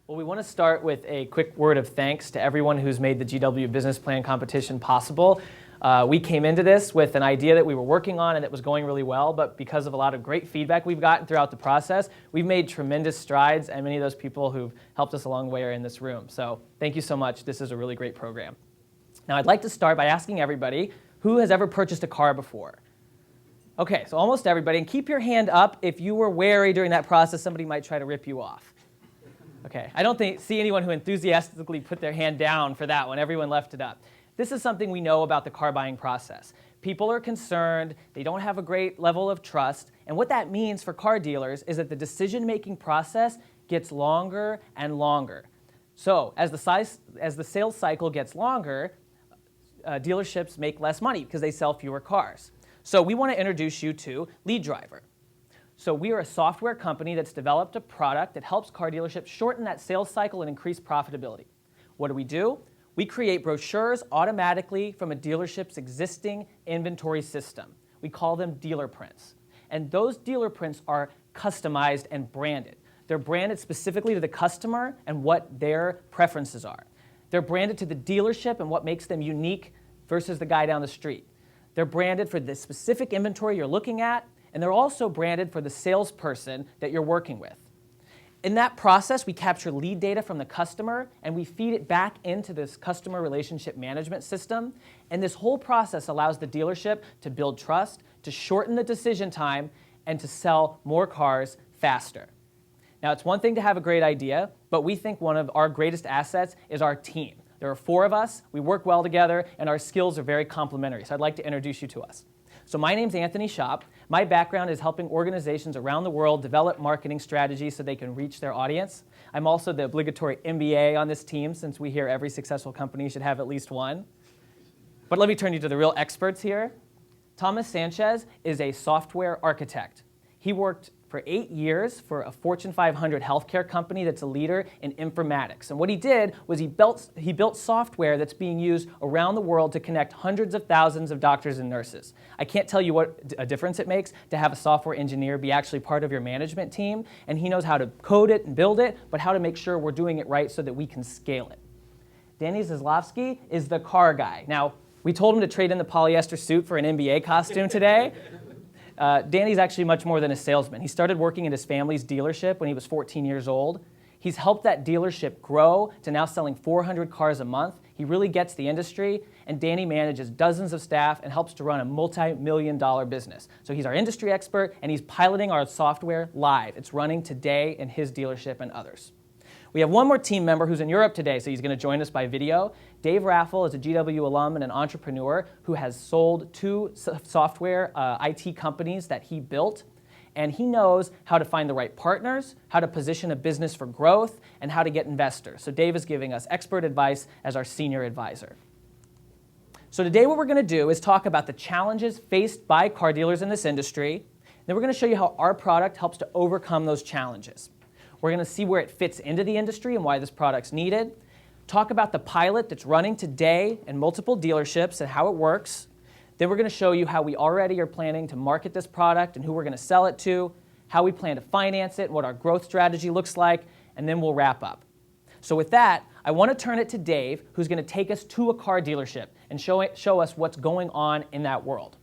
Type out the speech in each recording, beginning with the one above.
Well, we want to start with a quick word of thanks to everyone who's made the GW Business Plan competition possible. We came into this with an idea that we were working on and that was going really well, but because of a lot of great feedback we've gotten throughout the process, we've made tremendous strides, and many of those people who've helped us along the way are in this room. So thank you so much. This is a really great program. Now, I'd like to start by asking everybody, who has ever purchased a car before? Okay, so almost everybody. And keep your hand up if you were wary during that process somebody might try to rip you off. Okay, I don't see anyone who enthusiastically put their hand down for that one. Everyone left it up. This is something we know about the car buying process. People are concerned, they don't have a great level of trust, and what that means for car dealers is that the decision-making process gets longer and longer. So as the sales cycle gets longer, dealerships make less money because they sell fewer cars. So we want to introduce you to Lead Driver. So we are a software company that's developed a product that helps car dealerships shorten that sales cycle and increase profitability. What do? We create brochures automatically from a dealership's existing inventory system. We call them dealer prints. And those dealer prints are customized and branded. They're branded specifically to the customer and what their preferences are. They're branded to the dealership and what makes them unique versus the guy down the street. They're branded for the specific inventory you're looking at, and they're also branded for the salesperson that you're working with. In that process, we capture lead data from the customer, and we feed it back into this customer relationship management system. And this whole process allows the dealership to build trust, to shorten the decision time, and to sell more cars faster. Now, it's one thing to have a great idea, but we think one of our greatest assets is our team. There are 4 of us, we work well together, and our skills are very complementary. So I'd like to introduce you to us. So my name's Anthony Schopp. My background is helping organizations around the world develop marketing strategies so they can reach their audience. I'm also the obligatory MBA on this team, since we hear every successful company should have at least one. But let me turn you to the real experts here. Thomas Sanchez is a software architect. He worked for 8 years for a Fortune 500 healthcare company that's a leader in informatics. And what he did was he built software that's being used around the world to connect hundreds of thousands of doctors and nurses. I can't tell you what a difference it makes to have a software engineer be actually part of your management team, and he knows how to code it and build it, but how to make sure we're doing it right so that we can scale it. Danny Zaslavsky is the car guy. Now, we told him to trade in the polyester suit for an NBA costume today. Danny's actually much more than a salesman. He started working at his family's dealership when he was 14 years old. He's helped that dealership grow to now selling 400 cars a month. He really gets the industry, and Danny manages dozens of staff and helps to run a multi-million-dollar business. So he's our industry expert, and he's piloting our software live. It's running today in his dealership and others. We have one more team member who's in Europe today, so he's going to join us by video. Dave Raffel is a GW alum and an entrepreneur who has sold 2 software IT companies that he built. And he knows how to find the right partners, how to position a business for growth, and how to get investors. So Dave is giving us expert advice as our senior advisor. So today what we're going to do is talk about the challenges faced by car dealers in this industry. Then we're going to show you how our product helps to overcome those challenges. We're going to see where it fits into the industry and why this product's needed. Talk about the pilot that's running today in multiple dealerships and how it works. Then we're going to show you how we already are planning to market this product and who we're going to sell it to, how we plan to finance it, what our growth strategy looks like, and then we'll wrap up. So with that, I want to turn it to Dave, who's going to take us to a car dealership and show us what's going on in that world.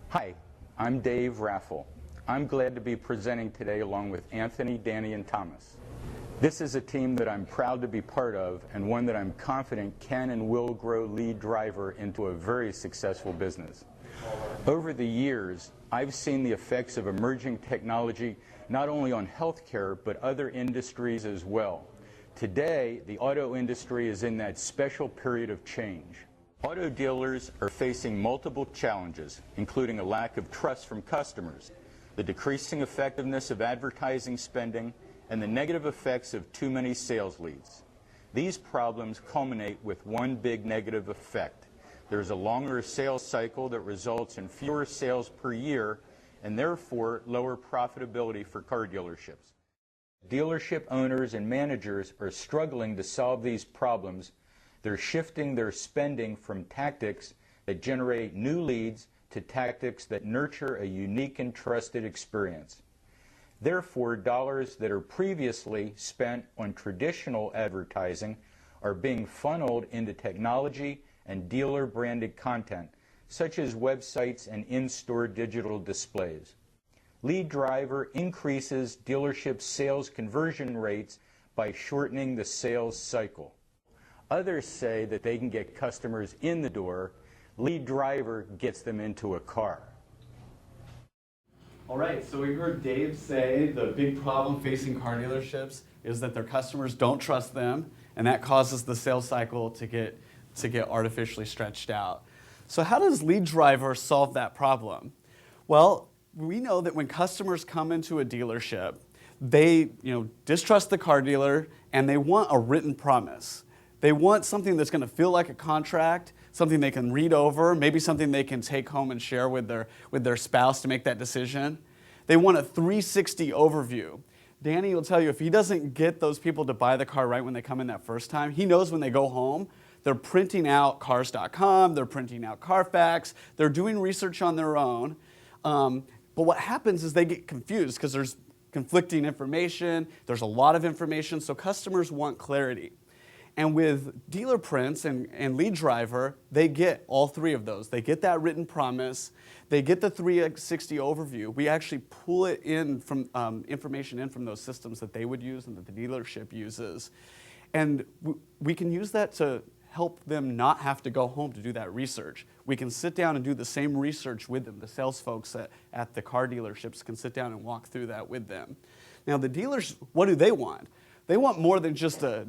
Hi, I'm Dave Raffel. I'm glad to be presenting today along with Anthony, Danny, and Thomas. This is a team that I'm proud to be part of, and one that I'm confident can and will grow Lead Driver into a very successful business. Over the years, I've seen the effects of emerging technology not only on healthcare, but other industries as well. Today, the auto industry is in that special period of change. Auto dealers are facing multiple challenges, including a lack of trust from customers, the decreasing effectiveness of advertising spending, and the negative effects of too many sales leads. These problems culminate with one big negative effect. There's a longer sales cycle that results in fewer sales per year and therefore lower profitability for car dealerships. Dealership owners and managers are struggling to solve these problems. They're shifting their spending from tactics that generate new leads to tactics that nurture a unique and trusted experience. Therefore, dollars that are previously spent on traditional advertising are being funneled into technology and dealer-branded content, such as websites and in-store digital displays. Lead Driver increases dealership sales conversion rates by shortening the sales cycle. Others say that they can get customers in the door. Lead Driver gets them into a car. All right, so we heard Dave say the big problem facing car dealerships is that their customers don't trust them, and that causes the sales cycle to get artificially stretched out. So how does Lead Driver solve that problem? Well, we know that when customers come into a dealership, they distrust the car dealer and they want a written promise. They want something that's going to feel like a contract, something they can read over, maybe something they can take home and share with their spouse to make that decision. They want a 360 overview. Danny will tell you if he doesn't get those people to buy the car right when they come in that first time, he knows when they go home, they're printing out cars.com, they're printing out Carfax, they're doing research on their own. But what happens is they get confused because there's conflicting information, there's a lot of information, so customers want clarity. And with Dealer Prints and Lead Driver, they get all three of those. They get that written promise, they get the 360 overview. We actually pull it in from information in from those systems that they would use and that the dealership uses. And we can use that to help them not have to go home to do that research. We can sit down and do the same research with them. The sales folks at the car dealerships can sit down and walk through that with them. Now the dealers, what do they want? They want more than just a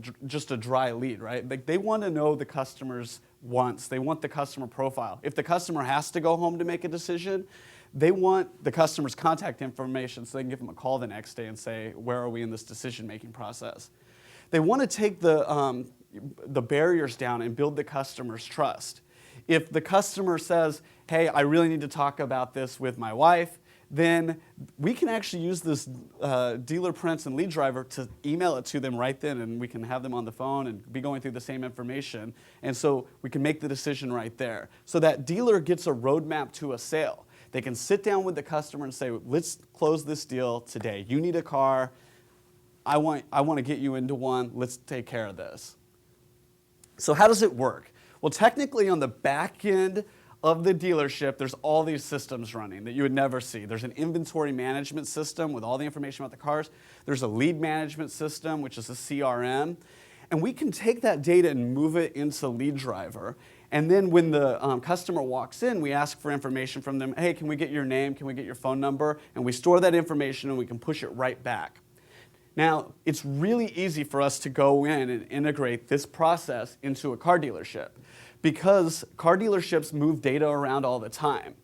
dry lead, right? They want to know the customer's wants. They want the customer profile. If the customer has to go home to make a decision, they want the customer's contact information so they can give them a call the next day and say, where are we in this decision-making process? They want to take the barriers down and build the customer's trust. If the customer says, hey, I really need to talk about this with my wife, then we can actually use this Dealer Prints and Lead Driver to email it to them right then, and we can have them on the phone and be going through the same information. And so we can make the decision right there. So that dealer gets a roadmap to a sale. They can sit down with the customer and say, let's close this deal today. You need a car. I want to get you into one. Let's take care of this. So how does it work? Well, technically on the back end of the dealership, there's all these systems running that you would never see. There's an inventory management system with all the information about the cars. There's a lead management system, which is a CRM. And we can take that data and move it into Lead Driver. And then when the customer walks in, we ask for information from them. Hey, can we get your name? Can we get your phone number? And we store that information and we can push it right back. Now, it's really easy for us to go in and integrate this process into a car dealership because car dealerships move data around all the time.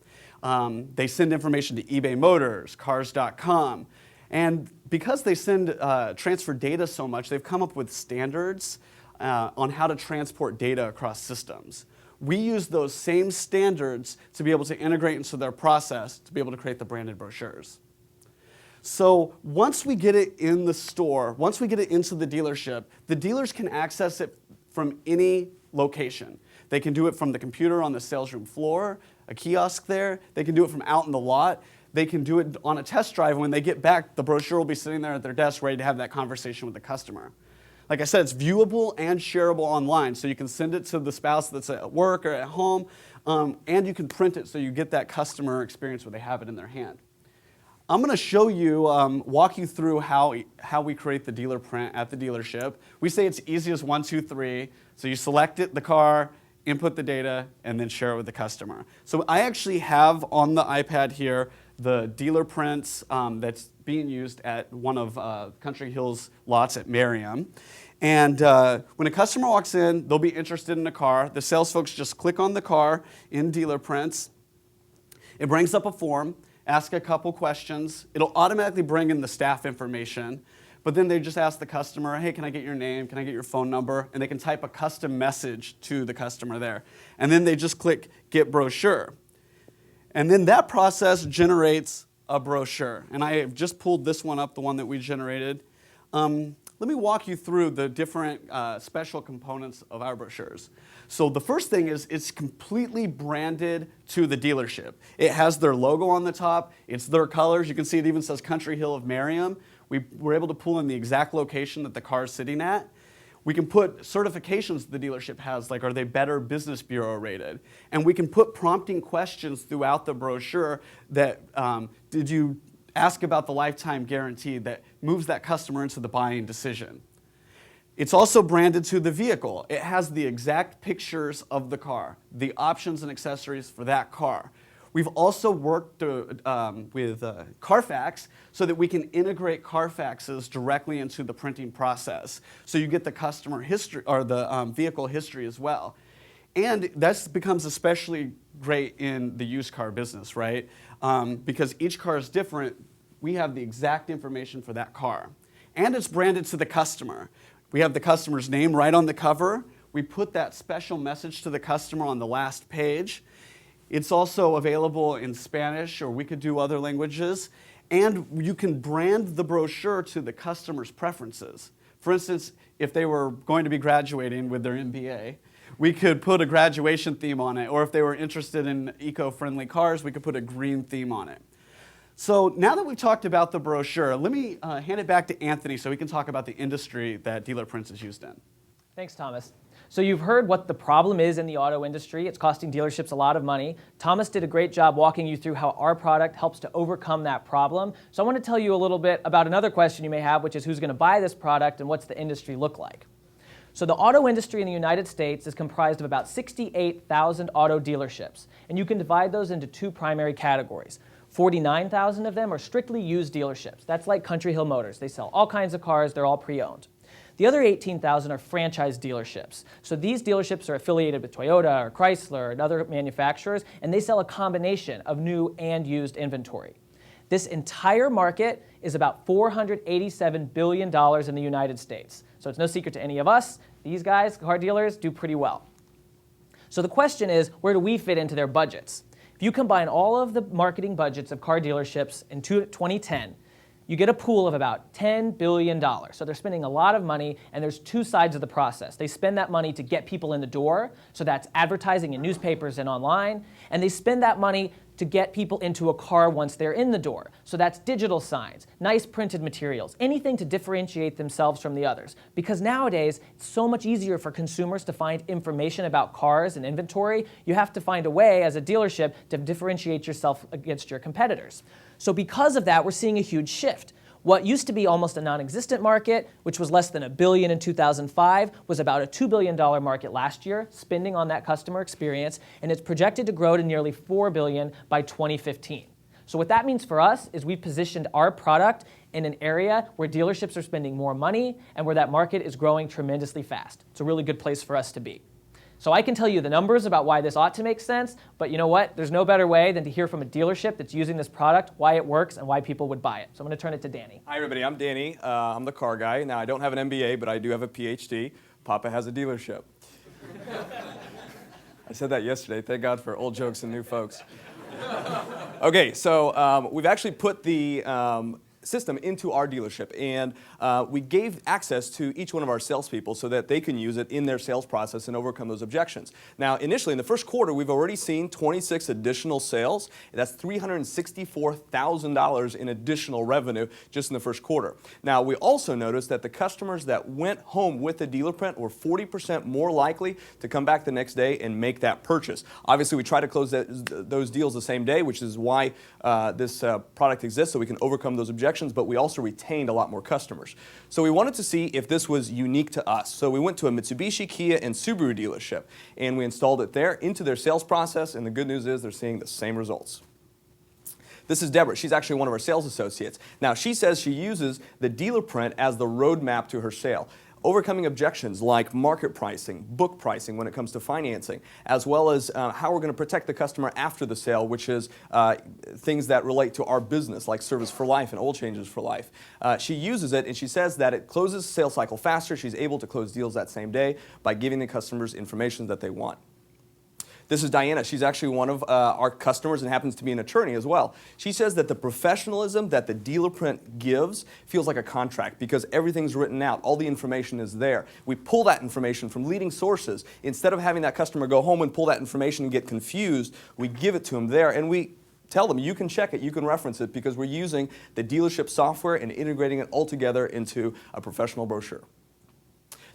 They send information to eBay Motors, Cars.com, and because they transfer data so much, they've come up with standards on how to transport data across systems. We use those same standards to be able to integrate into their process to be able to create the branded brochures. So once we get it in the store, once we get it into the dealership, the dealers can access it from any location. They can do it from the computer on the sales room floor, a kiosk there. They can do it from out in the lot. They can do it on a test drive. When they get back, the brochure will be sitting there at their desk ready to have that conversation with the customer. Like I said, it's viewable and shareable online, so you can send it to the spouse that's at work or at home, and you can print it so you get that customer experience where they have it in their hand. I'm going to show you, walk you through how we create the dealer print at the dealership. We say it's easy as 1, 2, 3. So you select it, the car, input the data, and then share it with the customer. So I actually have on the iPad here the dealer prints that's being used at one of Country Hill's lots at Merriam. And when a customer walks in, they'll be interested in a car. The sales folks just click on the car in dealer prints. It brings up a form. Ask a couple questions. It'll automatically bring in the staff information, but then they just ask the customer, hey, can I get your name? Can I get your phone number? And they can type a custom message to the customer there. And then they just click Get Brochure. And then that process generates a brochure. And I have just pulled this one up, the one that we generated. let me walk you through the different special components of our brochures. So the first thing is it's completely branded to the dealership. It has their logo on the top. It's their colors. You can see it even says Country Hill of Merriam. We were able to pull in the exact location that the car is sitting at. We can put certifications the dealership has, like are they Better Business Bureau rated? And we can put prompting questions throughout the brochure that, did you ask about the lifetime guarantee, that moves that customer into the buying decision. It's also branded to the vehicle. It has the exact pictures of the car, the options and accessories for that car. We've also worked with Carfax so that we can integrate Carfaxes directly into the printing process. So you get the customer history or the vehicle history as well. And that becomes especially great in the used car business, right? Because each car is different. We have the exact information for that car. And it's branded to the customer. We have the customer's name right on the cover. We put that special message to the customer on the last page. It's also available in Spanish, or we could do other languages. And you can brand the brochure to the customer's preferences. For instance, if they were going to be graduating with their MBA, we could put a graduation theme on it. Or if they were interested in eco-friendly cars, we could put a green theme on it. So now that we've talked about the brochure, let me hand it back to Anthony so we can talk about the industry that Dealer Prints is used in. Thanks, Thomas. So you've heard what the problem is in the auto industry. It's costing dealerships a lot of money. Thomas did a great job walking you through how our product helps to overcome that problem. So I want to tell you a little bit about another question you may have, which is who's going to buy this product and what's the industry look like? So the auto industry in the United States is comprised of about 68,000 auto dealerships, and you can divide those into two primary categories. 49,000 of them are strictly used dealerships. That's like Country Hill Motors. They sell all kinds of cars. They're all pre-owned. The other 18,000 are franchise dealerships. So these dealerships are affiliated with Toyota or Chrysler and other manufacturers, and they sell a combination of new and used inventory. This entire market is about $487 billion in the United States. So it's no secret to any of us. These guys, car dealers, do pretty well. So the question is, where do we fit into their budgets? If you combine all of the marketing budgets of car dealerships in 2010, you get a pool of about $10 billion. So they're spending a lot of money, and there's two sides of the process. They spend that money to get people in the door, so that's advertising in newspapers and online, and they spend that money to get people into a car once they're in the door. So that's digital signs, nice printed materials, anything to differentiate themselves from the others. Because nowadays, it's so much easier for consumers to find information about cars and inventory. You have to find a way as a dealership to differentiate yourself against your competitors. So because of that, we're seeing a huge shift. What used to be almost a non-existent market, which was less than $1 billion in 2005, was about a $2 billion market last year, spending on that customer experience, and it's projected to grow to nearly $4 billion by 2015. So what that means for us is we've positioned our product in an area where dealerships are spending more money and where that market is growing tremendously fast. It's a really good place for us to be. So I can tell you the numbers about why this ought to make sense, but you know what? There's no better way than to hear from a dealership that's using this product, why it works, and why people would buy it. So I'm going to turn it to Danny. Hi, everybody. I'm Danny. I'm the car guy. Now, I don't have an MBA, but I do have a PhD. Papa has a dealership. I said that yesterday. Thank God for old jokes and new folks. Okay, so we've actually put the system into our dealership, and we gave access to each one of our salespeople so that they can use it in their sales process and overcome those objections. Now, initially, in the first quarter, we've already seen 26 additional sales. That's $364,000 in additional revenue just in the first quarter. Now, we also noticed that the customers that went home with the dealer print were 40% more likely to come back the next day and make that purchase. Obviously, we try to close those deals the same day, which is why this product exists, so we can overcome those objections, but we also retained a lot more customers. So we wanted to see if this was unique to us. So we went to a Mitsubishi, Kia, and Subaru dealership, and we installed it there into their sales process, and the good news is they're seeing the same results. This is Deborah. She's actually one of our sales associates. Now, she says she uses the dealer print as the roadmap to her sale, overcoming objections like market pricing, book pricing when it comes to financing, as well as how we're going to protect the customer after the sale, which is things that relate to our business, like service for life and oil changes for life. She uses it, and she says that it closes the sales cycle faster. She's able to close deals that same day by giving the customers information that they want. This is Diana. She's actually one of our customers and happens to be an attorney as well. She says that the professionalism that the dealer print gives feels like a contract because everything's written out. All the information is there. We pull that information from leading sources. Instead of having that customer go home and pull that information and get confused, we give it to them there and we tell them, you can check it, you can reference it because we're using the dealership software and integrating it all together into a professional brochure.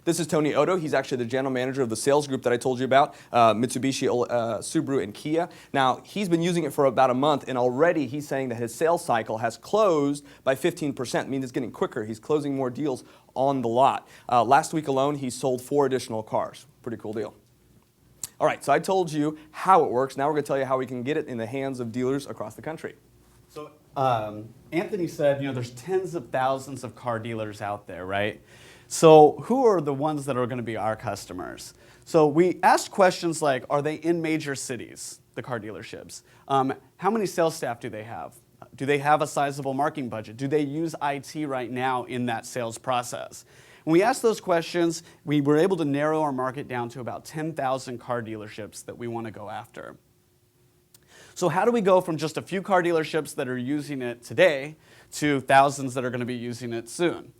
This is Tony Odo. He's actually the general manager of the sales group that I told you about, Mitsubishi, Subaru, and Kia. Now, he's been using it for about a month, and already he's saying that his sales cycle has closed by 15%, means it's getting quicker. He's closing more deals on the lot. Last week alone, he sold 4 additional cars. Pretty cool deal. All right, so I told you how it works. Now we're going to tell you how we can get it in the hands of dealers across the country. So Anthony said, there's tens of thousands of car dealers out there, right? So who are the ones that are going to be our customers? So we asked questions like, are they in major cities, the car dealerships? How many sales staff do they have? Do they have a sizable marketing budget? Do they use IT right now in that sales process? When we asked those questions, we were able to narrow our market down to about 10,000 car dealerships that we want to go after. So how do we go from just a few car dealerships that are using it today to thousands that are going to be using it soon?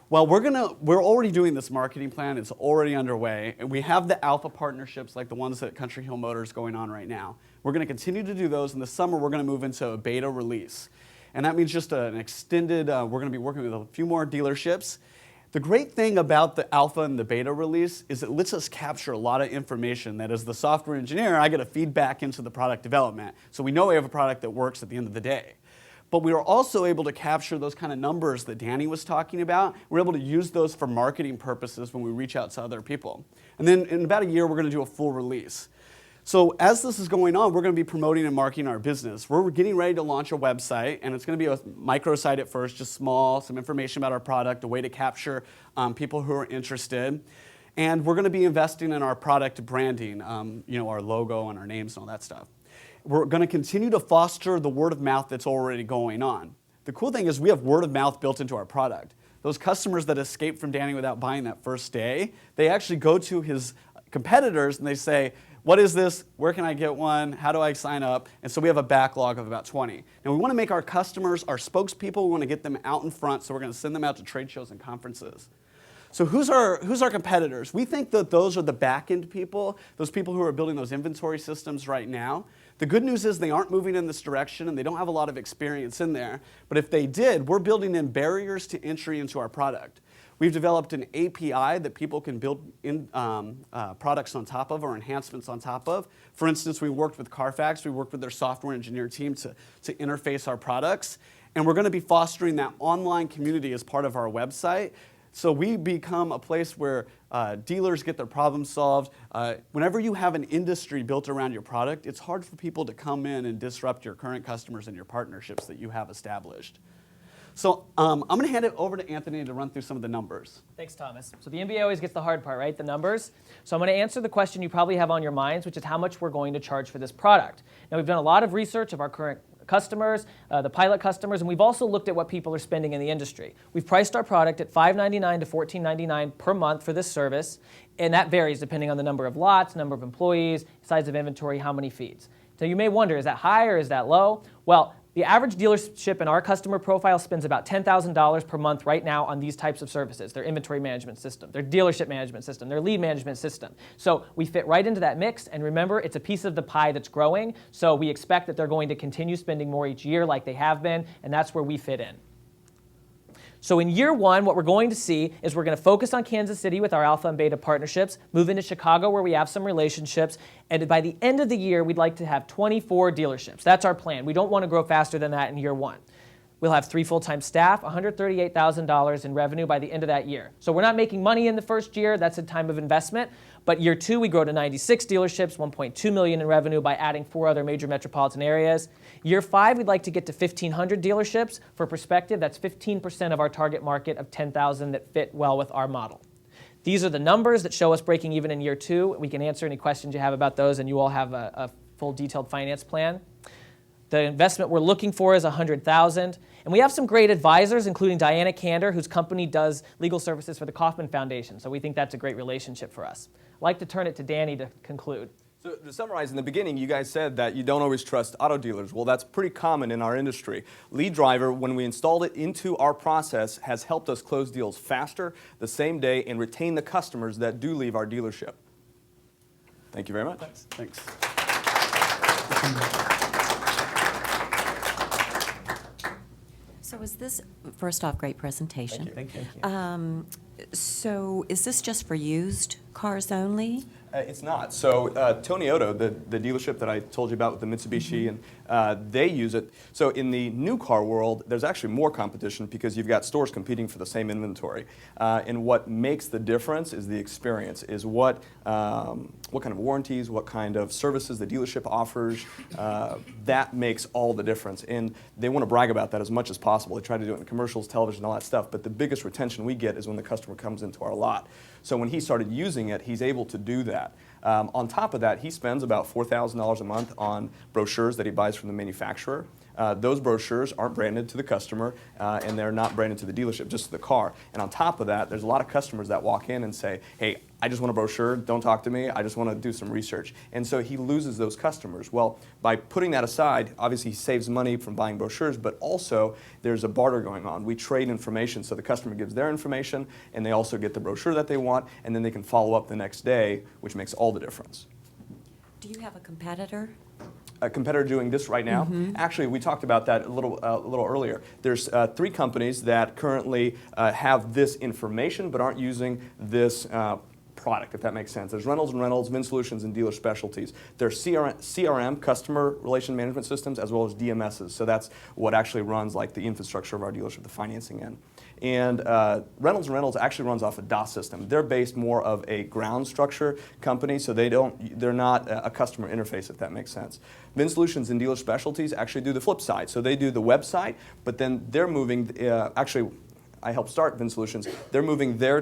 Well, we're already doing this marketing plan. It's already underway. And we have the alpha partnerships like the ones at Country Hill Motors going on right now. We're going to continue to do those. In the summer, we're going to move into a beta release. And that means just an extended, we're going to be working with a few more dealerships. The great thing about the alpha and the beta release is it lets us capture a lot of information that as the software engineer, I get to feed back into the product development. So we know we have a product that works at the end of the day. But we are also able to capture those kind of numbers that Danny was talking about. We're able to use those for marketing purposes when we reach out to other people. And then in about a year, we're going to do a full release. So as this is going on, we're going to be promoting and marketing our business. We're getting ready to launch a website, and it's going to be a microsite at first, just small, some information about our product, a way to capture people who are interested. And we're going to be investing in our product branding, our logo and our names and all that stuff. We're going to continue to foster the word of mouth that's already going on. The cool thing is we have word of mouth built into our product. Those customers that escape from Danny without buying that first day, they actually go to his competitors and they say, what is this? Where can I get one? How do I sign up? And so we have a backlog of about 20. Now we want to make our customers our spokespeople. We want to get them out in front, so we're going to send them out to trade shows and conferences. So who's our competitors? We think that those are the back-end people, those people who are building those inventory systems right now. The good news is they aren't moving in this direction and they don't have a lot of experience in there. But if they did, we're building in barriers to entry into our product. We've developed an API that people can build in, products on top of or enhancements on top of. For instance, we worked with Carfax. We worked with their software engineer team to interface our products. And we're going to be fostering that online community as part of our website. So we become a place where dealers get their problems solved. Whenever you have an industry built around your product, it's hard for people to come in and disrupt your current customers and your partnerships that you have established. So I'm going to hand it over to Anthony to run through some of the numbers. Thanks, Thomas. So the MBA always gets the hard part, right? The numbers. So I'm going to answer the question you probably have on your minds, which is how much we're going to charge for this product. Now, we've done a lot of research of our current customers, the pilot customers, and we've also looked at what people are spending in the industry. We've priced our product at $5.99 to $14.99 per month for this service, and that varies depending on the number of lots, number of employees, size of inventory, how many feeds. So you may wonder, is that high or is that low? Well, the average dealership in our customer profile spends about $10,000 per month right now on these types of services, their inventory management system, their dealership management system, their lead management system. So we fit right into that mix, and remember, it's a piece of the pie that's growing, so we expect that they're going to continue spending more each year like they have been, and that's where we fit in. So in year one, what we're going to see is we're going to focus on Kansas City with our alpha and beta partnerships, move into Chicago where we have some relationships, and by the end of the year, we'd like to have 24 dealerships. That's our plan. We don't want to grow faster than that in year one. We'll have 3 full-time staff, $138,000 in revenue by the end of that year. So we're not making money in the first year. That's a time of investment. But year two, we grow to 96 dealerships, $1.2 million in revenue by adding 4 other major metropolitan areas. Year 5, we'd like to get to 1,500 dealerships. For perspective, that's 15% of our target market of 10,000 that fit well with our model. These are the numbers that show us breaking even in year 2. We can answer any questions you have about those, and you all have a full detailed finance plan. The investment we're looking for is $100,000. And we have some great advisors, including Diana Kander, whose company does legal services for the Kauffman Foundation. So we think that's a great relationship for us. I'd like to turn it to Danny to conclude. So to summarize, in the beginning, you guys said that you don't always trust auto dealers. Well, that's pretty common in our industry. Lead Driver, when we installed it into our process, has helped us close deals faster, the same day, and retain the customers that do leave our dealership. Thank you very much. Thanks. So is this, first off, great presentation. Thank you. So is this just for used cars only? It's not. So Tony Oto, the dealership that I told you about with the Mitsubishi, and they use it. So in the new car world, there's actually more competition because you've got stores competing for the same inventory. And what makes the difference is the experience, is what kind of warranties, what kind of services the dealership offers. That makes all the difference. And they want to brag about that as much as possible. They try to do it in commercials, television, all that stuff. But the biggest retention we get is when the customer comes into our lot. So when he started using it, he's able to do that. On top of that, he spends about $4,000 a month on brochures that he buys from the manufacturer. Those brochures aren't branded to the customer, and they're not branded to the dealership, just to the car. And on top of that, there's a lot of customers that walk in and say, hey, I just want a brochure, don't talk to me, I just want to do some research. And so he loses those customers. Well, by putting that aside, obviously he saves money from buying brochures, but also there's a barter going on. We trade information, so the customer gives their information, and they also get the brochure that they want, and then they can follow up the next day, which makes all the difference. Do you have a competitor? A competitor doing this right now? Actually, we talked about that a little earlier. There's 3 companies that currently have this information but aren't using this product, if that makes sense. There's Reynolds & Reynolds, Vin Solutions, and Dealer Specialties. There's CRM, Customer Relation Management Systems, as well as DMSs. So that's what actually runs like the infrastructure of our dealership, the financing end. And Reynolds & Reynolds actually runs off a DOS system. They're based more of a ground structure company, so they're not a customer interface, if that makes sense. Vin Solutions and Dealer Specialties actually do the flip side. So they do the website, but then they're moving, actually, I helped start Vin Solutions. They're moving their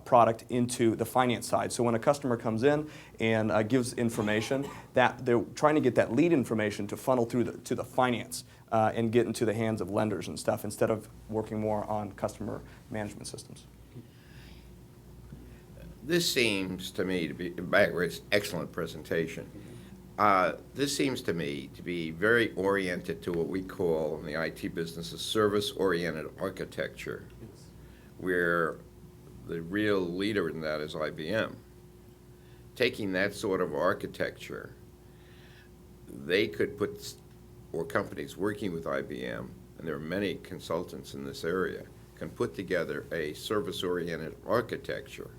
product into the finance side. So when a customer comes in and gives information, that they're trying to get that lead information to funnel through to the finance and get into the hands of lenders and stuff instead of working more on customer management systems. This seems to me to be, excellent presentation. This seems to me to be very oriented to what we call in the IT business a service-oriented architecture, where the real leader in that is IBM. Taking that sort of architecture, they could put, or companies working with IBM, and there are many consultants in this area, can put together a service-oriented architecture.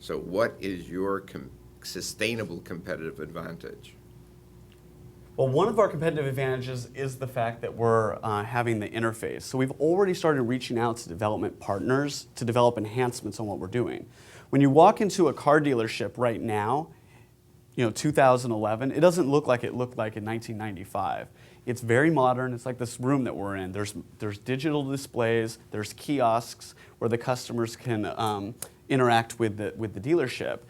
So what is your sustainable competitive advantage? Well, one of our competitive advantages is the fact that we're having the interface. So we've already started reaching out to development partners to develop enhancements on what we're doing. When you walk into a car dealership right now, 2011, it doesn't look like it looked like in 1995. It's very modern. It's like this room that we're in. There's digital displays. There's kiosks where the customers can interact with the dealership.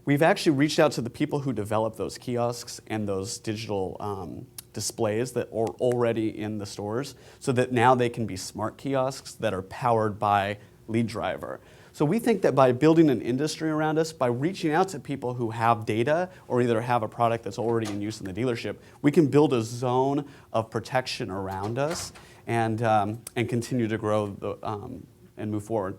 We've actually reached out to the people who develop those kiosks and those digital displays that are already in the stores so that now they can be smart kiosks that are powered by Lead Driver. So we think that by building an industry around us, by reaching out to people who have data or either have a product that's already in use in the dealership, we can build a zone of protection around us and continue to grow and move forward.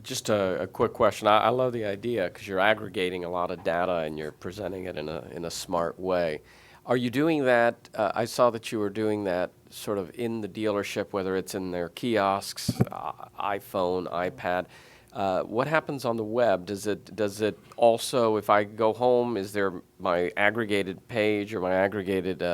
Just a quick question. I love the idea because you're aggregating a lot of data and you're presenting it in a smart way. Are you doing that? I saw that you were doing that sort of in the dealership, whether it's in their kiosks, iPhone, iPad. What happens on the web? Does it also, if I go home, is there my aggregated page or my aggregated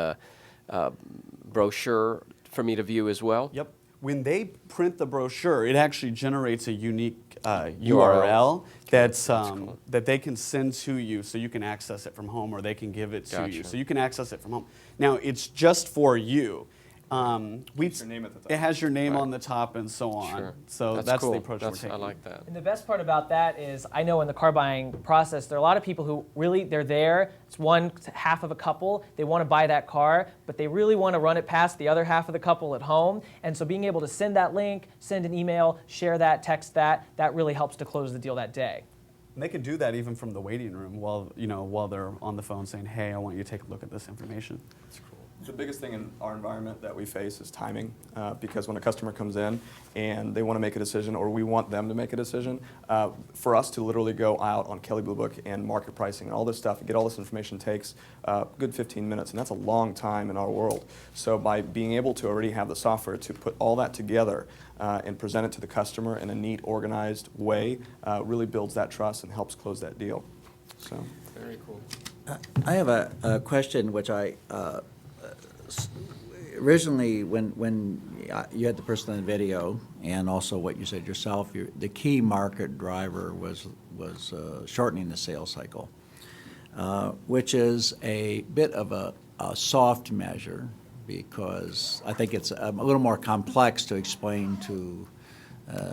brochure for me to view as well? Yep. When they print the brochure, it actually generates a unique URL that's cool. That they can send to you so you can access it from home, or they can give it to you. So you can access it from home. Now, it's just for you. Your name at the top. It has your name on the top and so on. Sure. So that's cool. the approach we're taking. I like that. And the best part about that is I know in the car buying process, there are a lot of people who really, they're there, it's one half of a couple, they want to buy that car, but they really want to run it past the other half of the couple at home. And so being able to send that link, send an email, share that, text that, that really helps to close the deal that day. And they can do that even from the waiting room while they're on the phone saying, "Hey, I want you to take a look at this information." The biggest thing in our environment that we face is timing, because when a customer comes in and they want to make a decision, or we want them to make a decision, for us to literally go out on Kelley Blue Book and market pricing and all this stuff and get all this information takes a good 15 minutes, and that's a long time in our world. So by being able to already have the software to put all that together and present it to the customer in a neat, organized way, really builds that trust and helps close that deal. So. Very cool. I have a question which originally, when you had the person in the video, and also what you said yourself, the key market driver was shortening the sales cycle, which is a bit of a soft measure, because I think it's a little more complex to explain to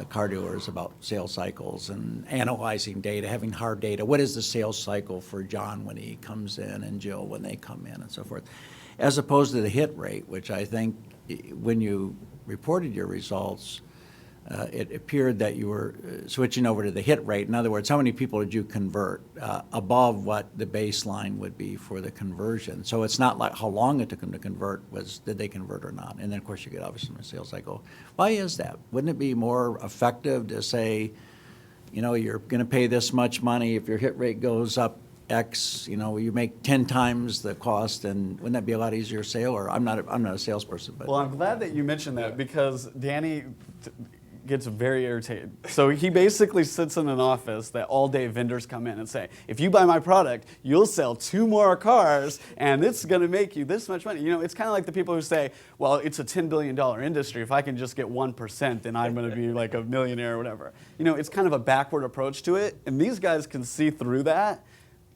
car dealers about sales cycles and analyzing data, having hard data. What is the sales cycle for John when he comes in, and Jill when they come in, and so forth, as opposed to the hit rate, which I think when you reported your results, it appeared that you were switching over to the hit rate. In other words, how many people did you convert above what the baseline would be for the conversion? So it's not like how long it took them to convert, did they convert or not? And then, of course, you get obviously from a sales cycle. Why is that? Wouldn't it be more effective to say, you're going to pay this much money if your hit rate goes up X, you make 10 times the cost, and wouldn't that be a lot easier sale? Or I'm not a salesperson, but. Well, I'm glad that you mentioned that, because Danny gets very irritated. So he basically sits in an office that all day vendors come in and say, if you buy my product, you'll sell 2 more cars, and it's going to make you this much money. It's kind of like the people who say, well, it's a $10 billion industry. If I can just get 1%, then I'm going to be like a millionaire or whatever. It's kind of a backward approach to it, and these guys can see through that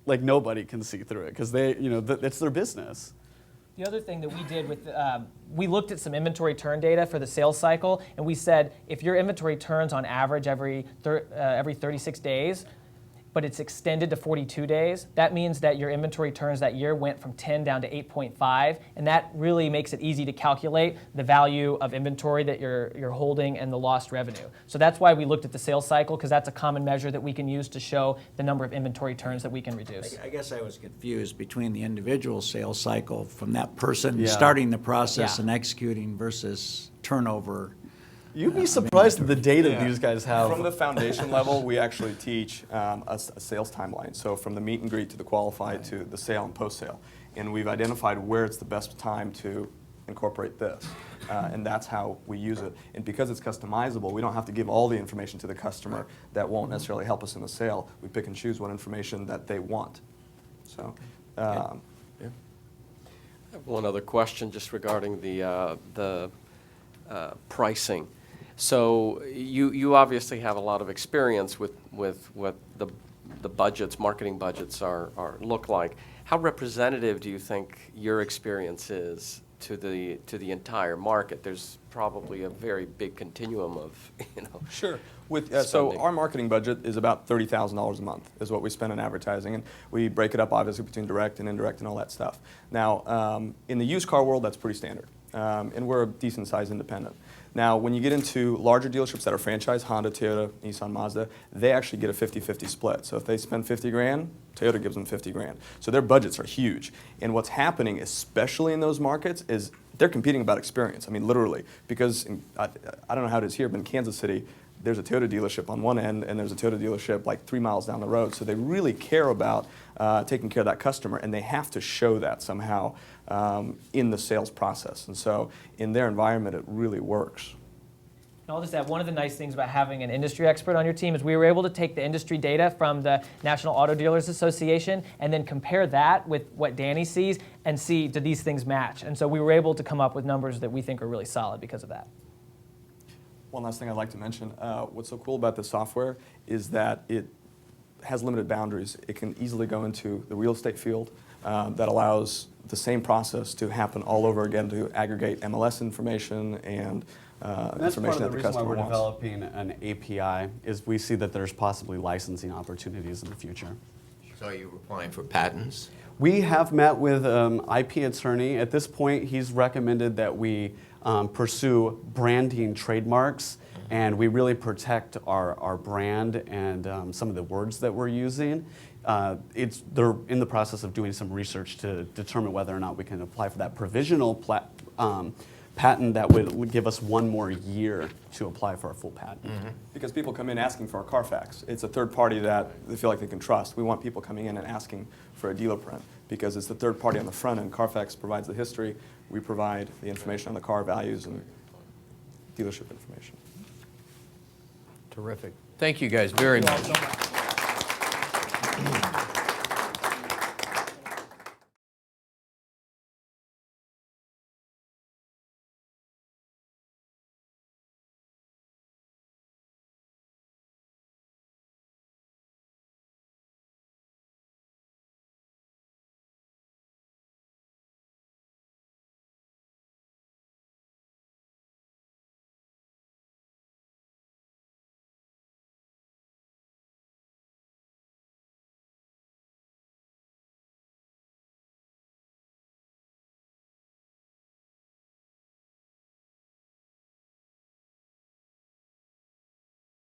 like nobody can see through it, because they, it's their business. The other thing that we did with, we looked at some inventory turn data for the sales cycle, and we said if your inventory turns on average every 36 days, but it's extended to 42 days, that means that your inventory turns that year went from 10 down to 8.5, and that really makes it easy to calculate the value of inventory that you're holding and the lost revenue. So that's why we looked at the sales cycle, because that's a common measure that we can use to show the number of inventory turns that we can reduce. I guess I was confused between the individual sales cycle from that person starting the process and executing versus turnover. You'd be surprised at the data these guys have. From the foundation level, we actually teach a sales timeline. So from the meet and greet to the qualified to the sale and post-sale. And we've identified where it's the best time to incorporate this. And that's how we use it. And because it's customizable, we don't have to give all the information to the customer that won't necessarily help us in the sale. We pick and choose what information that they want. So, I have one other question just regarding the pricing. So you obviously have a lot of experience with what the budgets, marketing budgets look like. How representative do you think your experience is to the entire market? There's probably a very big continuum of, Sure. So our marketing budget is about $30,000 a month is what we spend on advertising, and we break it up obviously between direct and indirect and all that stuff. Now, in the used car world, that's pretty standard, and we're a decent sized independent. Now, when you get into larger dealerships that are franchised, Honda, Toyota, Nissan, Mazda, they actually get a 50-50 split. So if they spend 50 grand, Toyota gives them 50 grand. So their budgets are huge. And what's happening, especially in those markets, is they're competing about experience. I mean, literally, because I don't know how it is here, but in Kansas City, there's a Toyota dealership on one end, and there's a Toyota dealership like 3 miles down the road. So they really care about taking care of that customer, and they have to show that somehow in the sales process. And so in their environment, it really works. And I'll just add, one of the nice things about having an industry expert on your team is we were able to take the industry data from the National Auto Dealers Association and then compare that with what Danny sees and see, do these things match? And so we were able to come up with numbers that we think are really solid because of that. One last thing I'd like to mention, what's so cool about this software is that it has limited boundaries. It can easily go into the real estate field. That allows the same process to happen all over again to aggregate MLS information and that's information part that of the the reason why customer we're wants. developing an API, is we see that there's possibly licensing opportunities in the future. So are you applying for patents? We have met with IP attorney. At this point, he's recommended that we pursue branding trademarks, and we really protect our brand and some of the words that we're using. They're in the process of doing some research to determine whether or not we can apply for that provisional patent that would give us 1 more year to apply for our full patent. Because people come in asking for a Carfax. It's a third party that they feel like they can trust. We want people coming in and asking for a dealer print because it's the third party on the front end. Carfax provides the history. We provide the information on the car values and dealership information. Terrific. Thank you guys very much.